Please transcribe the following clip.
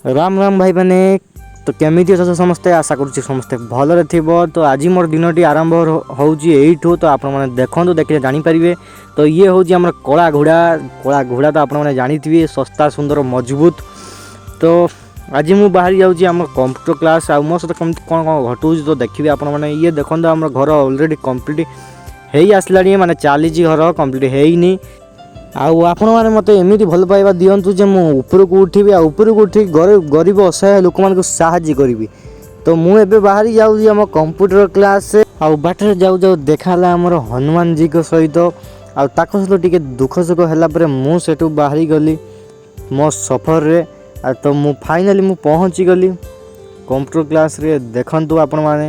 राम राम भाई मैंने तो केमिति अछ समस्ते आशा करुच्ची समस्ते भलरे थिबो। तो आज मोर दिनटी आरंभ होउची एइठू। तो आपण माने देखंतु देखिले जानि परिबे। तो ये होउची हमर कला घोड़ा तो आपण माने जानिथिबे सस्ता सुंदर मजबूत। तो आज मु बाहरी जाउची हमर कंप्यूटर क्लास आ मो सते कोन कोन घटुची तो देखिबे आपण माने। ये देखंतु हमर घर ऑलरेडी कंप्लीट हेई आसलानी माने चालीची घर कंप्लीट हेइनी। आपण मैंने मत एमती भल पाइबा दिंतु जे मुझे उपरक उठी उपरक उठी गरीब असहाय लोक मान साहय करी। तो मुझे बाहरी जाऊँगी आम कंप्यूटर क्लास बाटर जाऊ जाऊ देखा आमर हनुमान जी को सहित सहित टे दुख सुख है मुझे बाहरी गली मो सफर रे। तो मु फाइनाली मु पहुँची गली कंप्यूटर क्लास रे। देखंतु आपण माने